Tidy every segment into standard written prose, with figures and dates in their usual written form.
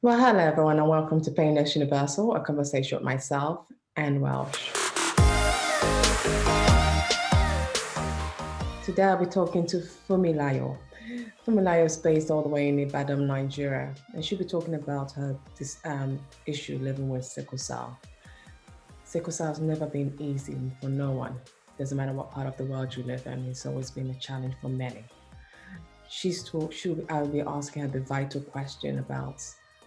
Well, hello everyone, and welcome to Painless Universal, a conversation with myself and Welsh. Today I'll be talking to Fumilayo. Fumilayo is based all the way in Ibadan, Nigeria, and she'll be talking about this issue living with sickle cell. Sickle cell has never been easy for no one. Doesn't matter what part of the world you live in, it's always been a challenge for many. I'll be asking her the vital question about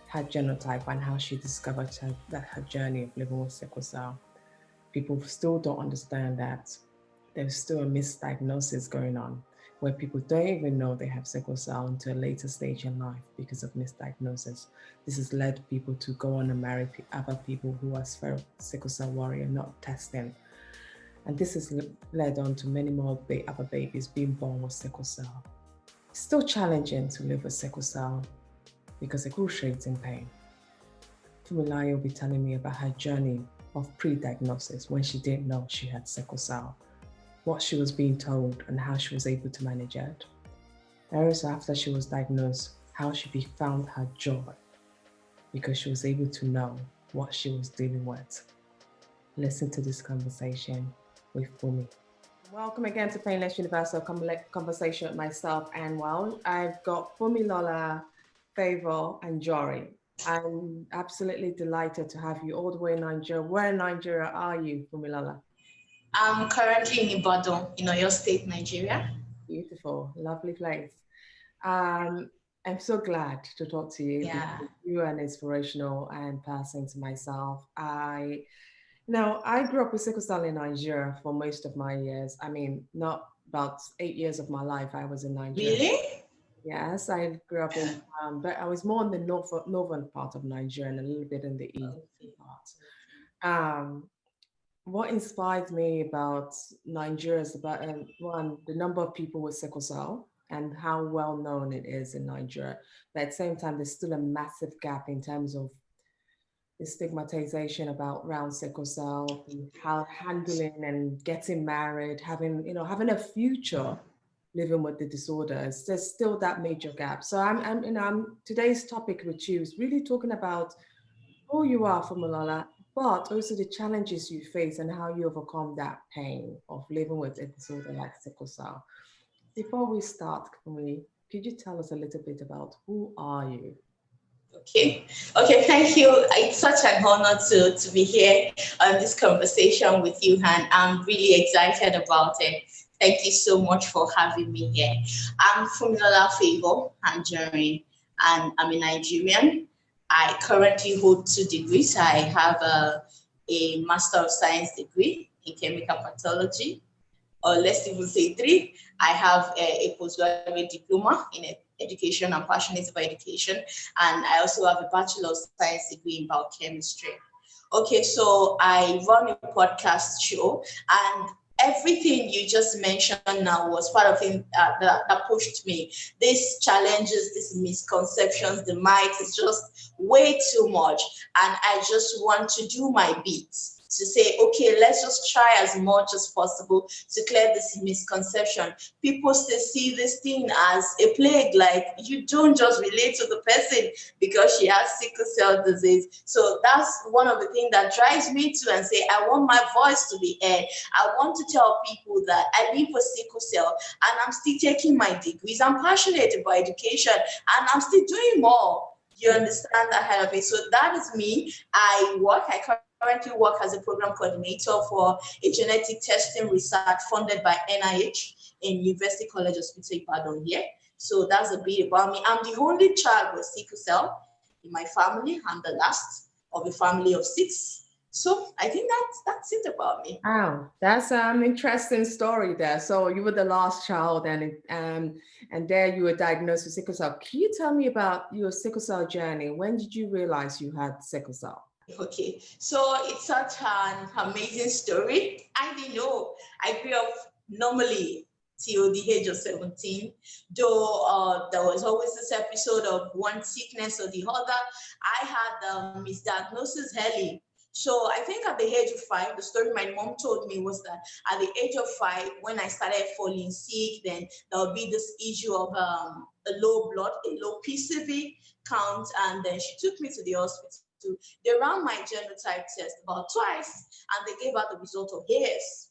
her genotype and how she discovered her journey of living with sickle cell. People still don't understand that there's still a misdiagnosis going on where people don't even know they have sickle cell until a later stage in life because of misdiagnosis. This has led people to go on and marry other people who are sickle cell warrior, not testing. And this has led on to many more other babies being born with sickle cell. It's still challenging to live with sickle cell because it excruciating pain. Fumilayo will be telling me about her journey of pre-diagnosis when she didn't know she had sickle cell, what she was being told and how she was able to manage it. And also after she was diagnosed, how she found her joy because she was able to know what she was dealing with. Listen to this conversation with Fumi. Welcome again to Painless Universal Conversation with myself and Welsh. I've got Fumilola, Favor, and Anjorin. I'm absolutely delighted to have you all the way in Nigeria. Where in Nigeria are you, Fumilola? I'm currently in Ibadan, in Oyo State, Nigeria. Beautiful, lovely place. I'm so glad to talk to you. Yeah. Because you are an inspirational person to myself. I grew up with sickle cell in Nigeria for most of my years. I mean, not about 8 years of my life I was in Nigeria. Really? Yes, I grew up in, but I was more in the northern part of Nigeria and a little bit in the eastern part. What inspired me about Nigeria is about one, the number of people with sickle cell and how well known it is in Nigeria. But at the same time, there's still a massive gap in terms of the stigmatization around sickle cell, how handling and getting married, having a future living with the disorders. There's still that major gap. So today's topic with you is really talking about who you are, Fumilola, but also the challenges you face and how you overcome that pain of living with a disorder like sickle cell. Before we start, could you tell us a little bit about who are you? Okay, thank you. It's such an honor to be here on this conversation with you, and I'm really excited about it. Thank you so much for having me here. I'm Fumilola Favor Anjorin, and I'm a Nigerian. I currently hold 2 degrees. I have a Master of Science degree in Chemical Pathology, or let's even say 3. I have a postgraduate diploma in education. I'm passionate about education. And I also have a Bachelor of Science degree in biochemistry. Okay, so I run a podcast show, and everything you just mentioned now was part of it that pushed me. These challenges, these misconceptions, the might is just way too much. And I just want to do my bit to say, okay, let's just try as much as possible to clear this misconception. People still see this thing as a plague, like you don't just relate to the person because she has sickle cell disease. So that's one of the things that drives me to and say, I want my voice to be heard. I want to tell people that I live with sickle cell and I'm still taking my degrees. I'm passionate about education and I'm still doing more. You understand that kind of it. So that is me. I currently work as a program coordinator for a genetic testing research funded by NIH in University College Hospital Ibadan here. So that's a bit about me. I'm the only child with sickle cell in my family. I'm the last of a family of 6. So I think that's it about me. Wow, that's an interesting story there. So you were the last child, and there you were diagnosed with sickle cell. Can you tell me about your sickle cell journey? When did you realize you had sickle cell? Okay, so it's such an amazing story. I didn't know. I grew up normally till the age of 17, though there was always this episode of one sickness or the other. I had misdiagnosis early. So I think at the age of 5, the story my mom told me was that at the age of 5, when I started falling sick, then there would be this issue of a low blood, a low PCV count, and then she took me to the hospital. They ran my genotype test about twice, and they gave out the result of yes.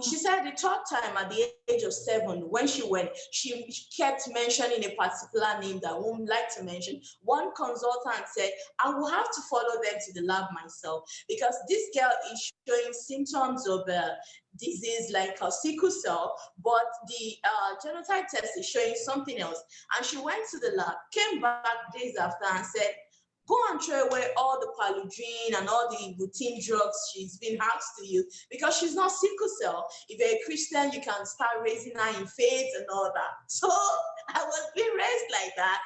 She said the third time at the age of 7, when she went, she kept mentioning a particular name that I won't like to mention. One consultant said, I will have to follow them to the lab myself because this girl is showing symptoms of disease like sickle cell, but the genotype test is showing something else. And she went to the lab, came back days after and said, go and throw away all the paludrine and all the routine drugs she's been asked to use because she's not sickle cell. If you're a Christian, you can start raising her in faith and all that. So I was being raised like that.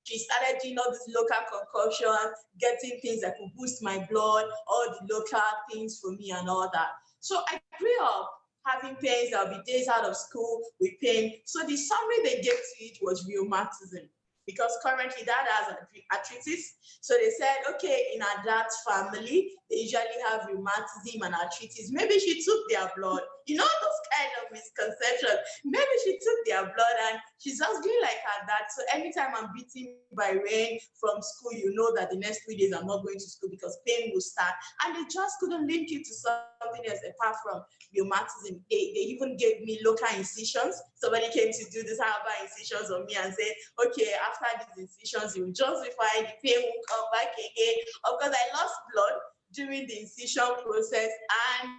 She started doing all these local concoctions, getting things that could boost my blood, all the local things for me and all that. So I grew up having pains. There'll be days out of school with pain. So the summary they gave to it was rheumatism, because currently dad has arthritis. So they said, okay, in our dad's family, they usually have rheumatism and arthritis. Maybe she took their blood. You know, those kind of misconceptions. Maybe she took their blood and she's just doing like her dad. So anytime I'm beaten by rain from school, you know that the next 3 days I'm not going to school because pain will start. And they just couldn't link it to something else apart from rheumatism. They even gave me local incisions. Somebody came to do this herbal incisions on me and said, okay, after these incisions, you will justify, the pain will come back again. Of course, I lost blood during the incision process, and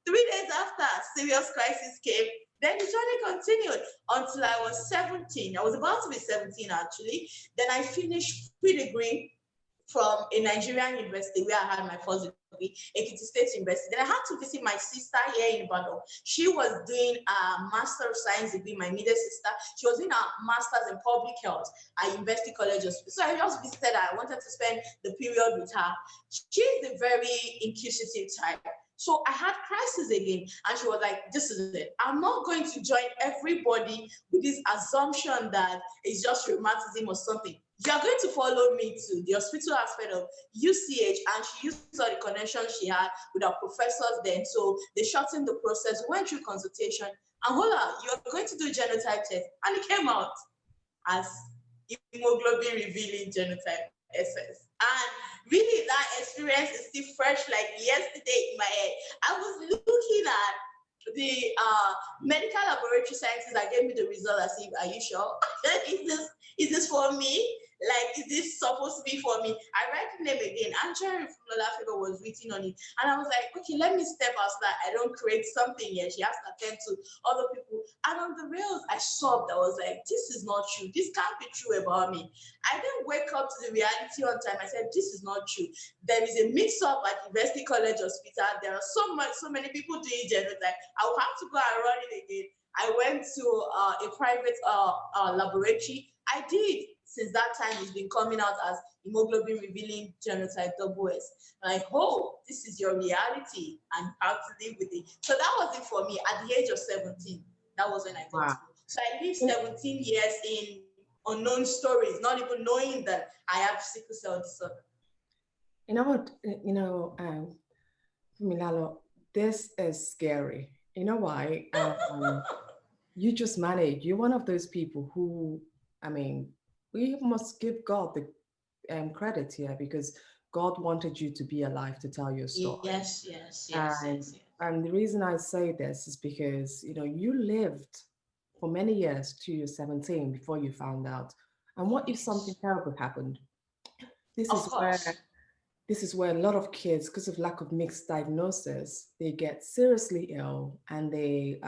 3 days after, serious crisis came. Then the journey continued until I was 17. I was about to be 17 actually. Then I finished pre-degree from a Nigerian university where I had my first degree, Ekiti State University. Then I had to visit my sister here in Ibadan. She was doing a Master of Science degree, my middle sister. She was doing a Master's in Public Health at University College Hospital. So I just visited her. I wanted to spend the period with her. She's the very inquisitive type. So I had crisis again, and she was like, this is it. I'm not going to join everybody with this assumption that it's just rheumatism or something. You're going to follow me to the hospital aspect of UCH, and she used all the connections she had with our professors then. So they shortened the process, went through consultation, and hola, you're going to do genotype test. And it came out as hemoglobin revealing genotype SS. And really, that experience is still fresh like yesterday in my head. I was looking at the medical laboratory scientists that gave me the result. I said, are you sure? Is this for me? Like, is this supposed to be for me? I read the name again. Anjorin Olufunmilola was written on it. And I was like, okay, let me step out so that I don't create something here. She has to attend to other people. And on the rails, I sobbed. I was like, this is not true. This can't be true about me. I didn't wake up to the reality on time. I said, this is not true. There is a mix-up at University College Hospital. There are so many people doing genotype. I will have to go and run it again. I went to a private laboratory. I did. Since that time, it's been coming out as hemoglobin revealing genotype SS. Like, oh, this is your reality and how to live with it. So that was it for me at the age of 17. That was when I got to. So I lived 17 years in unknown stories, not even knowing that I have sickle cell disorder. You know what, Milalo, this is scary. You know why? You just manage. You're one of those people who, I mean, we must give God the credit here because God wanted you to be alive to tell your story. Yes. And the reason I say this is because, you know, you lived for many years till you're 17 before you found out. And what if something terrible happened? This is where a lot of kids, because of lack of mixed diagnosis, they get seriously ill and they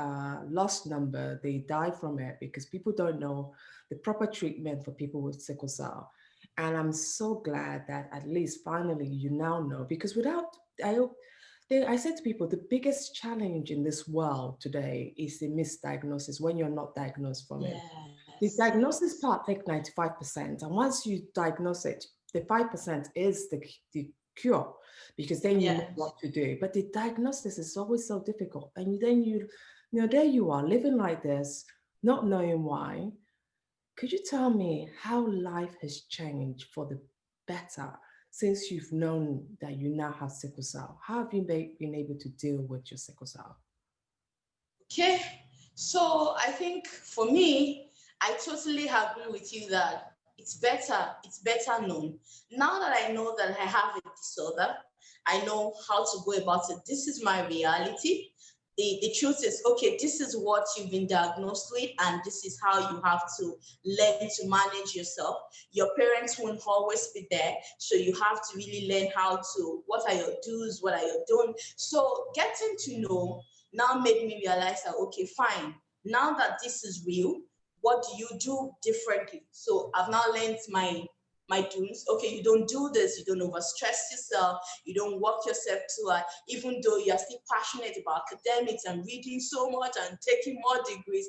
lost number, they die from it because people don't know the proper treatment for people with sickle cell. And I'm so glad that at least finally you now know, because I said to people, the biggest challenge in this world today is the misdiagnosis when you're not diagnosed from it. The diagnosis part takes 95%. And once you diagnose it, the 5% is the cure, because then you know what to do. But the diagnosis is always so difficult. And then you know, there you are living like this, not knowing why. Could you tell me how life has changed for the better since you've known that you now have sickle cell? How have you been able to deal with your sickle cell? Okay, so I think for me, I totally agree with you that it's better known. Now that I know that I have a disorder, I know how to go about it. This is my reality. The truth is, okay, this is what you've been diagnosed with, and this is how you have to learn to manage yourself. Your parents won't always be there, so you have to really learn how to, what are your do's, what are your don'ts. So getting to know now made me realize that, okay, fine, now that this is real, what do you do differently? So I've now learned my do's. Okay, you don't do this, you don't overstress yourself, you don't work yourself too hard, even though you're still passionate about academics and reading so much and taking more degrees.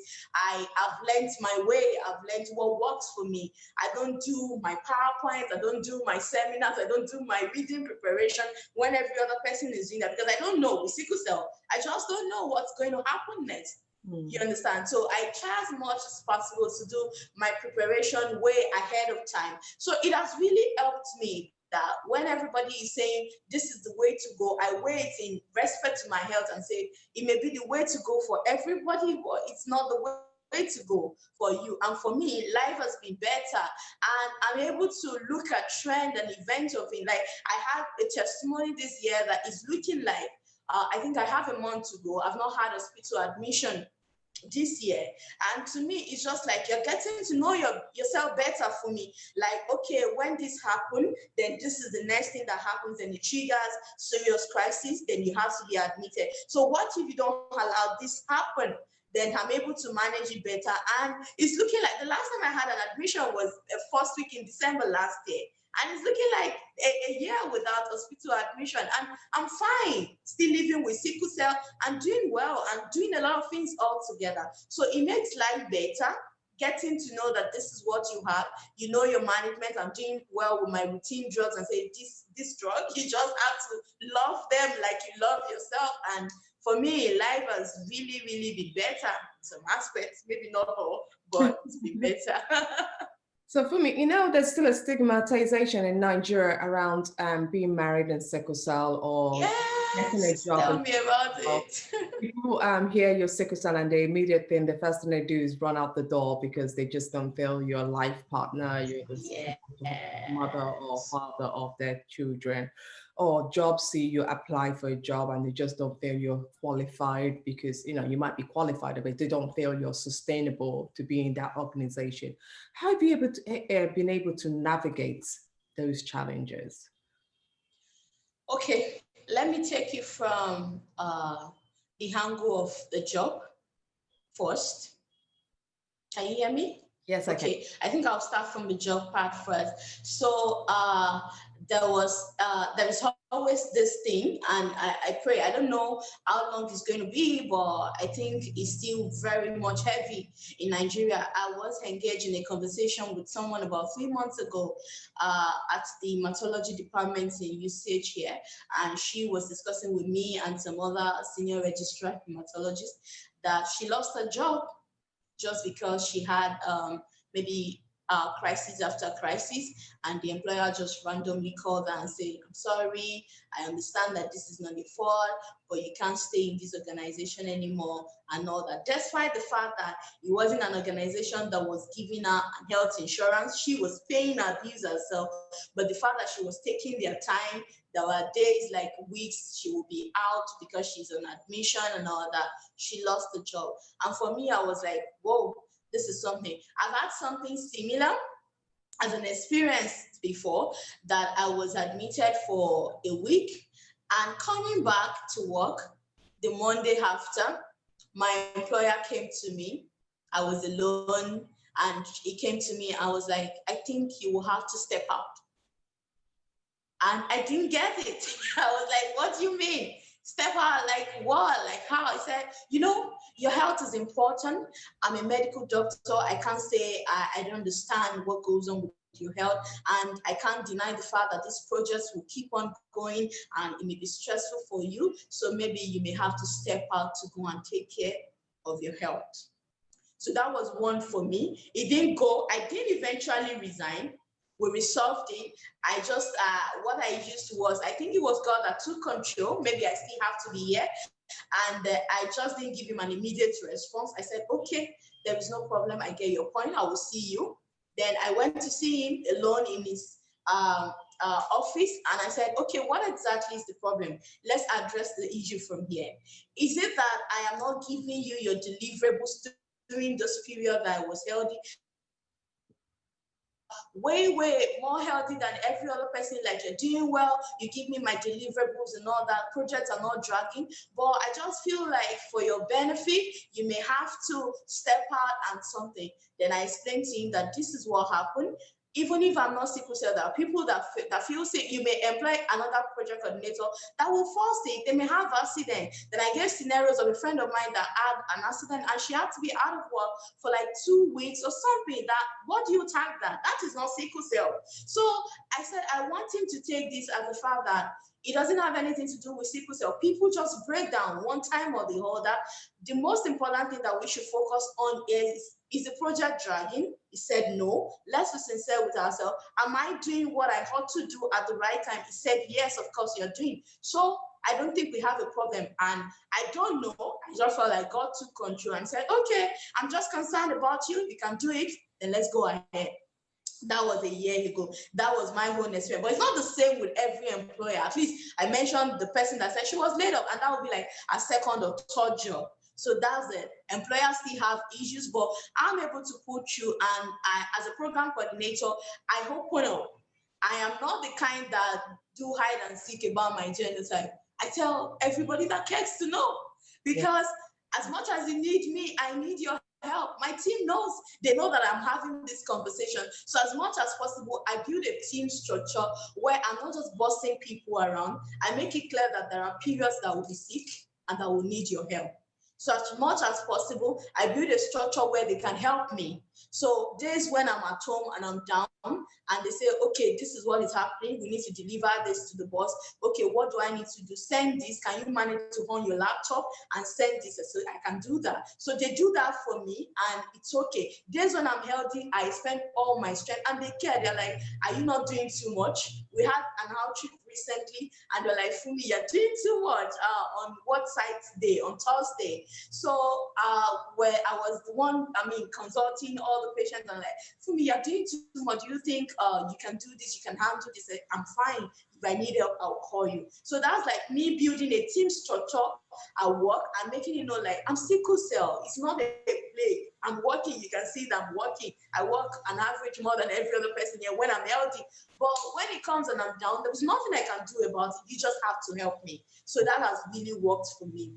I've learned my way, I've learned what works for me. I don't do my PowerPoint, I don't do my seminars, I don't do my reading preparation when every other person is doing that, because I don't know with sickle cell, I just don't know what's going to happen next. You understand? So I try as much as possible to do my preparation way ahead of time. So it has really helped me that when everybody is saying this is the way to go, I weigh it in respect to my health and say it may be the way to go for everybody, but it's not the way to go for you. And for me, life has been better. And I'm able to look at trend and events of it. Like I had a testimony this year that is looking like, I think I have a month to go. I've not had a hospital admission this year, and to me it's just like you're getting to know yourself better. For me, like, okay, when this happened, then this is the next thing that happens, and it triggers serious crisis, then you have to be admitted. So what if you don't allow this happen? Then I'm able to manage it better. And it's looking like the last time I had an admission was first week in December last year, and it's looking like a year without hospital admission, and I'm fine, still living with sickle cell and doing well and doing a lot of things all together. So it makes life better, getting to know that this is what you have, you know your management. I'm doing well with my routine drugs, and say this drug, you just have to love them like you love yourself. And for me, life has really, really been better in some aspects, maybe not all, but it's been better. So for me, you know, there's still a stigmatization in Nigeria around being married in sickle cell or getting a Yes, job. tell me about it. People hear your sickle cell and the immediate thing, the first thing they do is run out the door because they just don't feel your life partner, you're the mother or Yes. father of their children. Or jobs see you apply for a job and they just don't feel you're qualified because, you know, you might be qualified, but they don't feel you're sustainable to be in that organization. How have you been able to navigate those challenges? Okay, let me take you from the angle of the job first. Can you hear me? Yes, I can. Okay, I think I'll start from the job part first. So there is always this thing, and I pray. I don't know how long it's going to be, but I think it's still very much heavy in Nigeria. I was engaged in a conversation with someone about 3 months ago at the hematology department in UCH here, and she was discussing with me and some other senior registrar hematologists that she lost her job just because she had maybe crisis after crisis, and the employer just randomly called her and said, I'm sorry, I understand that this is not your fault, but you can't stay in this organization anymore and all that. Despite the fact that it wasn't an organization that was giving her health insurance, she was paying her bills herself, but the fact that she was taking their time, there were days, like weeks, she would be out because she's on admission and all that. She lost the job. And for me, I was like, whoa, this is something. I've had something similar as an experience before, that I was admitted for a week and coming back to work the Monday after, my employer came to me. I was alone and he came to me. I was like, I think you will have to step out. And I didn't get it. I was like, what do you mean? Step out, like what? Like how? I said, you know, your health is important. I'm a medical doctor. I can't say I don't understand what goes on with your health. And I can't deny the fact that these projects will keep on going and it may be stressful for you. So maybe you may have to step out to go and take care of your health. So that was one for me. It didn't go. I did eventually resign. We resolved it. I just, what I used was, I think it was God that took control. Maybe I still have to be here. And I just didn't give him an immediate response. I said, okay, there is no problem. I get your point. I will see you. Then I went to see him alone in his office, and I said, okay, what exactly is the problem? Let's address the issue from here. Is it that I am not giving you your deliverables during this period that I was healthy? Way more healthy than every other person, like you're doing well, you give me my deliverables and all that, projects are not dragging, but I just feel like for your benefit you may have to step out and something. Then I explained to him that this is what happened. Even if I'm not sickle cell, there are people that feel sick. You may employ another project coordinator that will fall sick. They may have accident. Then I gave scenarios of a friend of mine that had an accident and she had to be out of work for like 2 weeks or something. That, what do you tag that? That is not sickle cell. So I said I want him to take this as the fact that it doesn't have anything to do with sickle cell. People just break down one time or the other. The most important thing that we should focus on is the project dragging? He said no. Let's be sincere with ourselves. Am I doing what I ought to do at the right time? He said yes, of course you're doing. So I don't think we have a problem. And I don't know. I just felt like God took control and said, okay, I'm just concerned about you. You can do it. Then let's go ahead. That was a year ago. That was my own experience. But it's not the same with every employer. At least I mentioned the person that said she was laid off, and that would be like a second or third job. So that's it. Employers still have issues, but I'm able to put you, and as a program coordinator, I hope I am not the kind that do hide and seek about my genotype. I tell everybody that cares to know, because as much as you need me, I need your help. My team knows, they know that I'm having this conversation. So as much as possible, I build a team structure where I'm not just bossing people around. I make it clear that there are periods that will be sick and that will need your help. So as much as possible, I build a structure where they can help me. So days when I'm at home and I'm down and they say, okay, this is what is happening. We need to deliver this to the boss. Okay, what do I need to do? Send this. Can you manage to on your laptop and send this? So I can do that. So they do that for me and it's okay. Days when I'm healthy, I spend all my strength and they care. They're like, are you not doing too much? We had an outreach recently and they're like, Fumi, you're doing too much. On what site day? On Thursday. So where I was the one, consulting all the patients and like, Fumi, you're doing too much. Do you think you can do this? You can handle this? I'm fine. If I need help, I'll call you. So that's like me building a team structure at work and making it know like I'm sickle cell. It's not a play. I'm working. You can see that I'm working. I work on average more than every other person here when I'm healthy. But when it comes and I'm down, there's nothing I can do about it. You just have to help me. So that has really worked for me.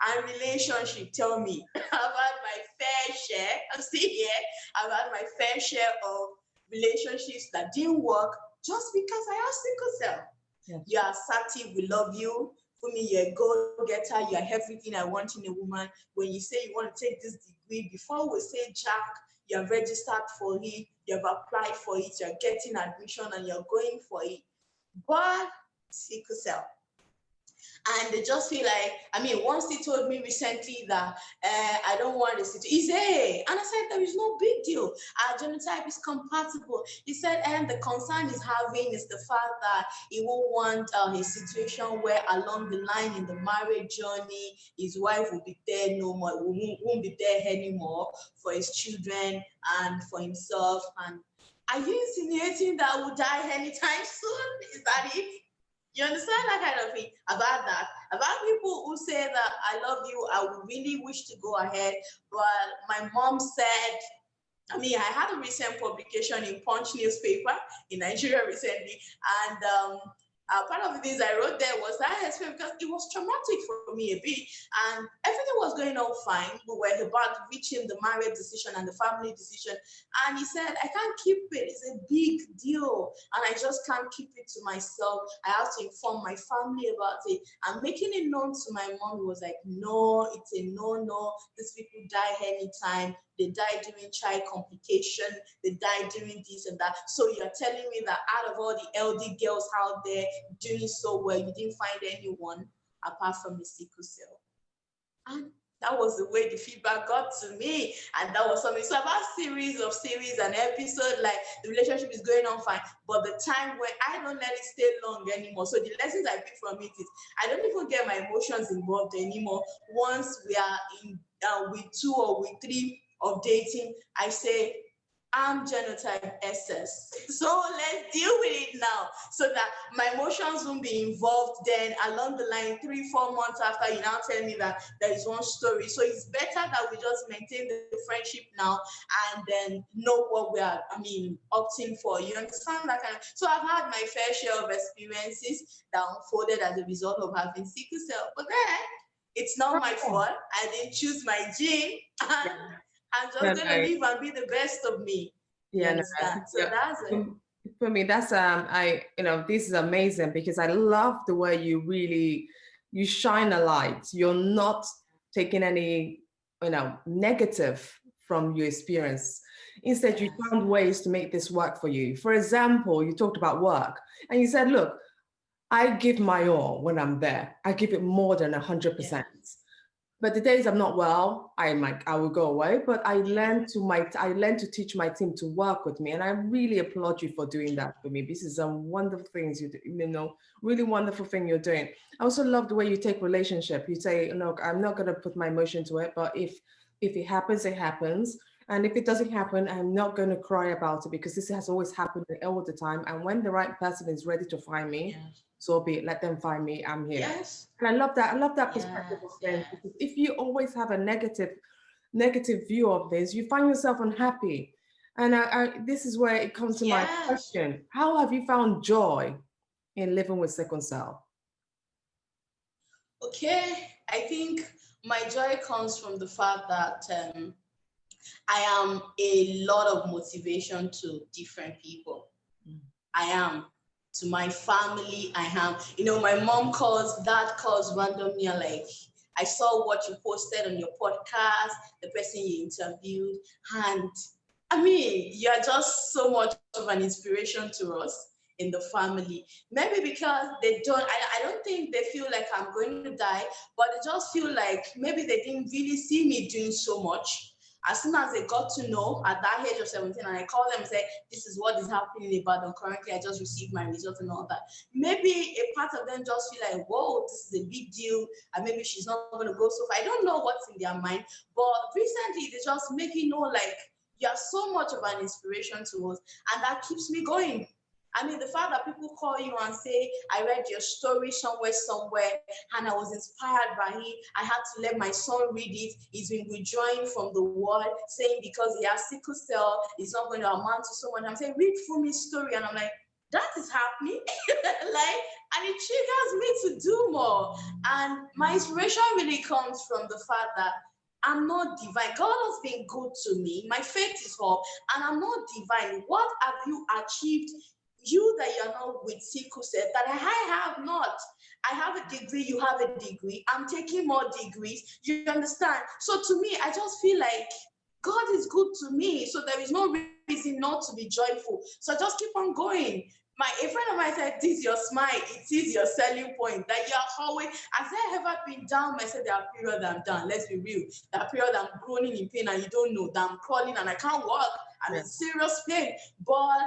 And relationship, tell me, I've had my fair share. I'm still here. I've had my fair share of relationships that didn't work just because I have sickle cell. Yes. You are assertive, we love you. For me, you're a go-getter, you're everything I want in a woman. When you say you want to take this degree, before we say Jack, you're registered for it, you've applied for it, you're getting admission and you're going for it. But sickle cell. And they just feel like, once he told me recently that I don't want this, he said, and I said, there is no big deal. Our genotype is compatible. He said, and the concern he's having is the fact that he won't want a situation where along the line in the marriage journey, his wife will be there no more, won't be there anymore for his children and for himself. And are you insinuating that I will die anytime soon? Is that it? You understand that kind of thing? About that. About people who say that I love you, I would really wish to go ahead. But my mom said, I had a recent publication in Punch newspaper in Nigeria recently. And part of the things I wrote there was that experience because it was traumatic for me a bit. And everything was going on fine. We were about reaching the marriage decision and the family decision. And he said, I can't keep it. It's a big deal. And I just can't keep it to myself. I have to inform my family about it. And making it known to my mom was like, no, it's a no. These people die anytime. They die during child complication. They die during this and that. So you're telling me that out of all the LD girls out there doing so well, you didn't find anyone apart from the sickle cell. And That was the way the feedback got to me. And that was something. So about series and episode, like the relationship is going on fine. But the time when I don't let it stay long anymore. So the lessons I pick from it is I don't even get my emotions involved anymore. Once we are in week 2 or week 3 of dating, I say, I'm genotype SS. So let's deal with it now so that my emotions won't be involved then along the line 3-4 months after you now tell me that there is one story. So it's better that we just maintain the friendship now and then know what we are, opting for. You understand that kind of, so I've had my fair share of experiences that unfolded as a result of having sickle cell. But then it's not my fault. I didn't choose my gene. I'm just No, gonna live and be the best of me. You yeah, no, understand? So yeah. that's it. For me, that's this is amazing because I love the way you shine a light. You're not taking any, negative from your experience. Instead, you found ways to make this work for you. For example, you talked about work and you said, look, I give my all when I'm there. I give it more than 100%. But the days I'm not well, I will go away. But I learned to teach my team to work with me, and I really applaud you for doing that for me. This is a wonderful things you do, really wonderful thing you're doing. I also love the way you take relationship. You say, look, I'm not going to put my emotion to it, but if it happens, it happens. And if it doesn't happen, I'm not going to cry about it because this has always happened all the time. And when the right person is ready to find me, so be it. Let them find me. I'm here. Yes. And I love that. I love that perspective of things. Because if you always have a negative view of this, you find yourself unhappy. And this is where it comes to my question. How have you found joy in living with sickle cell? Okay. I think my joy comes from the fact that I am a lot of motivation to different people. I am. To my family, I am. My mom dad calls randomly, like, I saw what you posted on your podcast, the person you interviewed, and you're just so much of an inspiration to us in the family. Maybe because I don't think they feel like I'm going to die, but they just feel like maybe they didn't really see me doing so much. As soon as they got to know at that age of 17, and I call them and say, this is what is happening in Ibadan currently, I just received my results and all that. Maybe a part of them just feel like, whoa, this is a big deal, and maybe she's not going to go so far. I don't know what's in their mind, but recently they just make me know, like, you are so much of an inspiration to us, and that keeps me going. The fact that people call you and say, I read your story somewhere, and I was inspired by it. I had to let my son read it. He's been withdrawing from the world, saying because he has sickle cell, he's not going to amount to someone. I'm saying, read Fumi's story. And I'm like, that is happening. And it triggers me to do more. And my inspiration really comes from the fact that I'm not divine. God has been good to me. My faith is up, and I'm not divine. What have you achieved? You that you're not with sickle cell, that I have not. I have a degree, you have a degree. I'm taking more degrees. You understand? So to me, I just feel like God is good to me. So there is no reason not to be joyful. So just keep on going. A friend of mine said, this is your smile, it is your selling point. That you're always, has there ever been down? I said, there are periods I'm down. Let's be real. There are periods I'm groaning in pain and you don't know that I'm crawling and I can't walk. I'm in serious pain. But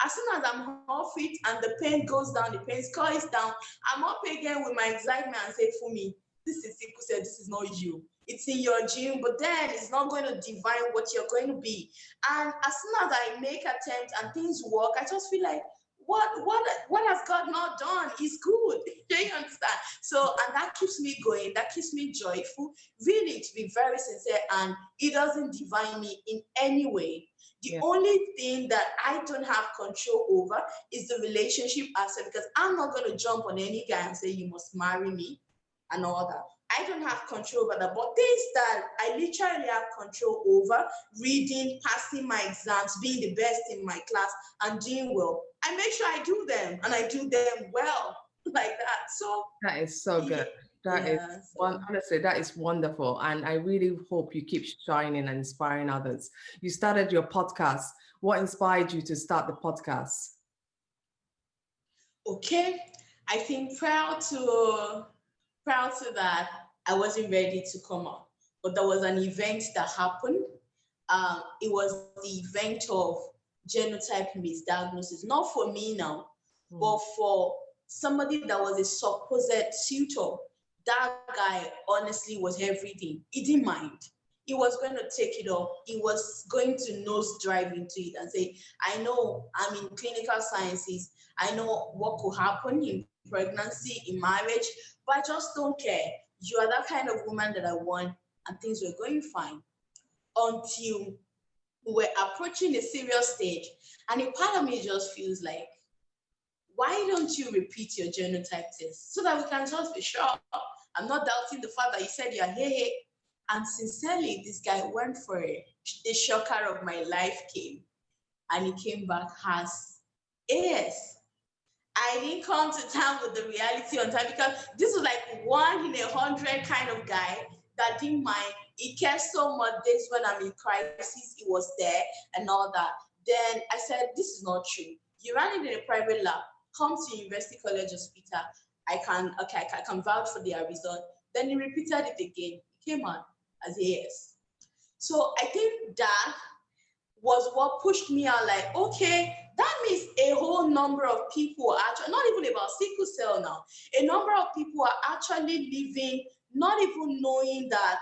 as soon as I'm off it and the pain goes down, the pain score is down, I'm up again with my excitement and say, Fumi, this is sickle cell, this is not you. It's in your gene, but then it's not going to define what you're going to be. And as soon as I make attempts and things work, I just feel like, what has God not done? He's good. Do you understand? So, and that keeps me going. That keeps me joyful. Really, to be very sincere, and it doesn't define me in any way. The only thing that I don't have control over is the relationship aspect, because I'm not going to jump on any guy and say, you must marry me and all that. I don't have control over that. But things that I literally have control over, reading, passing my exams, being the best in my class, and doing well, I make sure I do them, and I do them well, like that. So that is so good. Honestly, that is wonderful. And I really hope you keep shining and inspiring others. You started your podcast. What inspired you to start the podcast? Okay. I think prior to that, I wasn't ready to come up. but there was an event that happened. It was the event of genotype misdiagnosis, not for me now, but for somebody that was a supposed suitor. That guy honestly was everything. He didn't mind. He was going to take it up. He was going to nose drive into it and say, I know I'm in clinical sciences. I know what could happen in pregnancy, in marriage, but I just don't care. You are that kind of woman that I want, and things were going fine until we were approaching a serious stage. And a part of me just feels like, why don't you repeat your genotype test so that we can just be sure? I'm not doubting the fact that you said you're here. And sincerely, this guy went for it. The shocker of my life came, and he came back as AS. I didn't come to town with the reality on time because this was like 1 in 100 kind of guy that didn't mind. He cared so much. Days when I'm in crisis, he was there and all that. Then I said, this is not true. You ran it in a private lab. Come to University College Hospital. I can vouch for their result. Then he repeated it again. He came out as AS. So I think that was what pushed me out, like, okay, that means a whole number of people are actually, not even about sickle cell now, a number of people are actually living, not even knowing that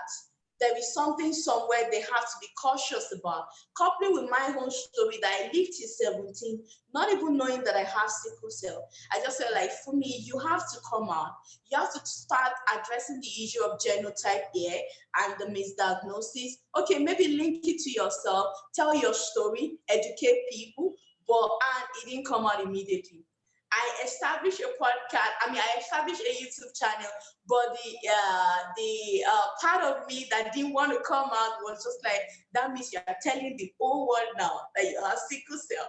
there is something somewhere they have to be cautious about. Coupling with my own story that I lived till 17, not even knowing that I have sickle cell. I just felt like, for me, you have to come out. You have to start addressing the issue of genotype here and the misdiagnosis. Okay, maybe link it to yourself, tell your story, educate people, and it didn't come out immediately. I established a podcast. I established a YouTube channel, but the part of me that didn't want to come out was just like, that means you are telling the whole world now that you have sickle cell.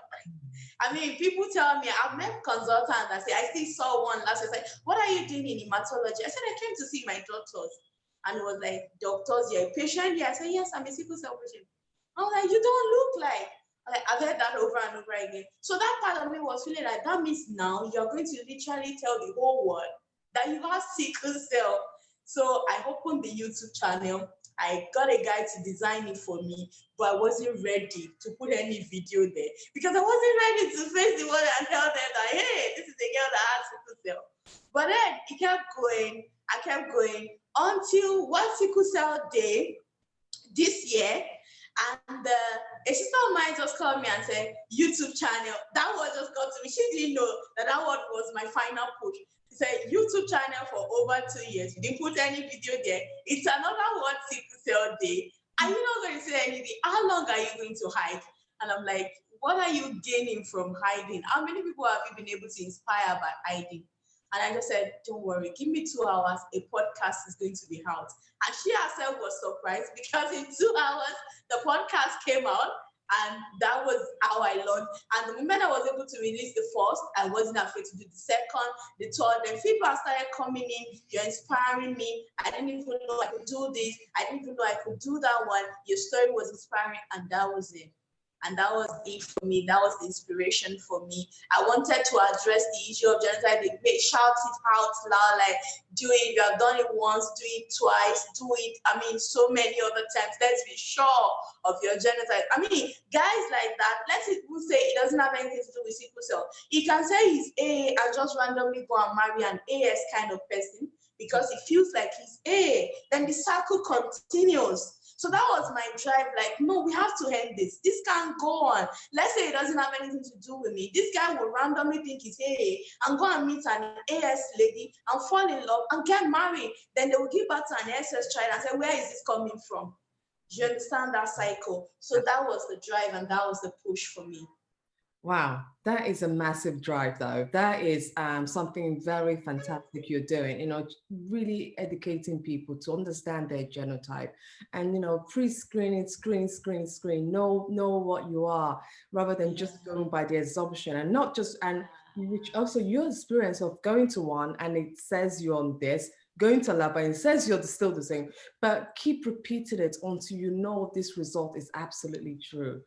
People tell me, I've met consultants that say, I still saw one last year. Like, what are you doing in hematology? I said, I came to see my doctors. And it was like, doctors, you're a patient? Yeah. I said, yes, I'm a sickle cell patient. I was like, you don't look like. I've heard that over and over again. So that part of me was feeling like, that means now you're going to literally tell the whole world that you have sickle cell. So I opened the YouTube channel. I got a guy to design it for me, but I wasn't ready to put any video there because I wasn't ready to face the world and tell them that, hey, this is a girl that has sickle cell. But then it kept going. I kept going until one sickle cell day this year. And a sister of mine just called me and said, YouTube channel. That word just got to me. She didn't know that word was my final push. She said, YouTube channel for over 2 years. You didn't put any video there. It's another word, sickle cell day. Are you not going to say anything? How long are you going to hide? And I'm like, what are you gaining from hiding? How many people have you been able to inspire by hiding? And I just said, don't worry, give me 2 hours, a podcast is going to be out. And she herself was surprised because in 2 hours, the podcast came out, and that was how I learned. And the moment I was able to release the first, I wasn't afraid to do the second, the third. Then feedback started coming in. You're inspiring me. I didn't even know I could do this. I didn't even know I could do that one. Your story was inspiring, and that was it. And that was it for me. That was the inspiration for me. I wanted to address the issue of genotype. Shout it out loud, like, do it. You have done it once, do it twice, do it. So many other times. Let's be sure of your genotype. Guys like that, let's even say it doesn't have anything to do with sickle cell. He can say he's A and just randomly go and marry an AS kind of person because he feels like he's A. Then the cycle continues. So that was my drive, like, no, we have to end this. This can't go on. Let's say it doesn't have anything to do with me. This guy will randomly think he's AA and go and meet an AS lady and fall in love and get married. Then they will give back to an SS child and say, where is this coming from? Do you understand that cycle? So that was the drive and that was the push for me. Wow, that is a massive drive, though. That is something very fantastic you're doing, really educating people to understand their genotype and, pre-screening, screen, know what you are rather than just going by the assumption and not just, and which also your experience of going to one and it says you're on this, going to lab and it says you're still the same, but keep repeating it until you know this result is absolutely true.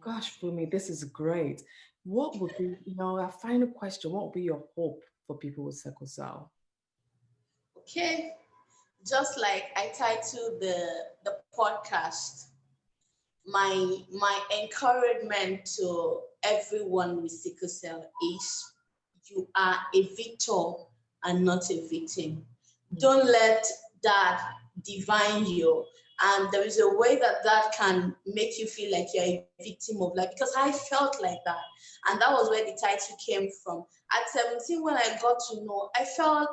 Gosh, for me, this is great. What would be, a final question, what would be your hope for people with sickle cell? Okay. just like I titled the podcast, my encouragement to everyone with sickle cell is you are a victor and not a victim. Don't let that define you. And there is a way that that can make you feel like you're a victim of life, because I felt like that. And that was where the title came from. At 17, when I got to know, I felt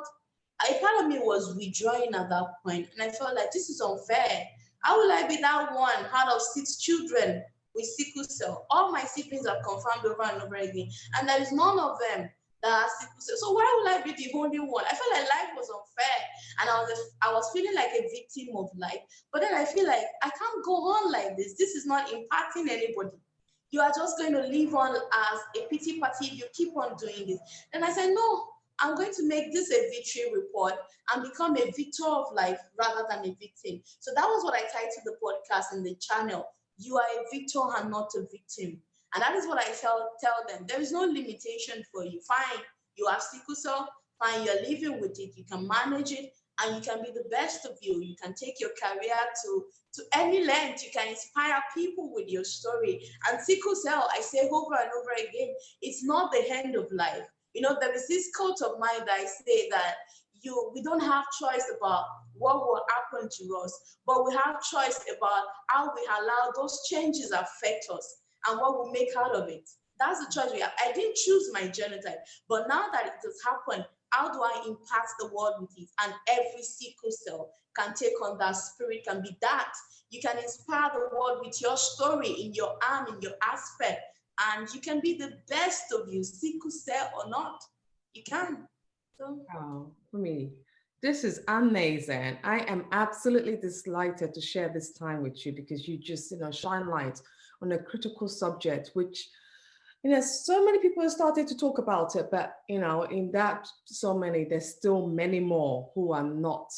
a part of me was withdrawing at that point, and I felt like this is unfair. How will I be that one out of 6 children with sickle cell? All my siblings are confirmed over and over again, and there is none of them that are sickle cell. So why will I be the only one? I felt like life was unfair, and I was feeling like a victim of life. But then I feel like I can't go on like this. This is not impacting anybody. You are just going to live on as a pity party if you keep on doing this. Then I said, no, I'm going to make this a victory report and become a victor of life rather than a victim. So that was what I titled the podcast and the channel. You are a victor and not a victim. And that is what I tell them. There is no limitation for you. Fine, you have sickle cell, fine, you're living with it, you can manage it, and you can be the best of you. You can take your career to any length. You can inspire people with your story. And sickle cell, I say over and over again, it's not the end of life. You know, there is this quote of mine that I say that we don't have choice about what will happen to us, but we have choice about how we allow those changes affect us and what we make out of it. That's the choice we have. I didn't choose my genotype, but now that it has happened, how do I impact the world with it? And every sickle cell can take on that spirit, can be that. You can inspire the world with your story, in your arm, in your aspect, and you can be the best of you, sickle cell or not. You can. So. Oh, for me, this is amazing. I am absolutely delighted to share this time with you because you just, shine light on a critical subject, which, so many people have started to talk about it, but, in that there's still many more who are not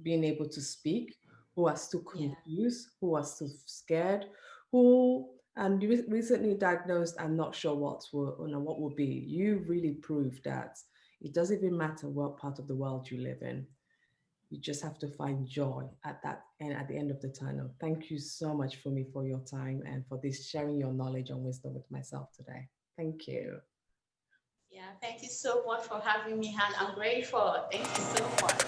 being able to speak, who are still confused, who are still scared, who and recently diagnosed and not sure what will be. You really proved that it doesn't even matter what part of the world you live in. You just have to find joy at that and at the end of the tunnel. Thank you so much for your time and for this sharing your knowledge and wisdom with myself today. Thank you. Yeah, thank you so much for having me, Han. I'm grateful. Thank you so much.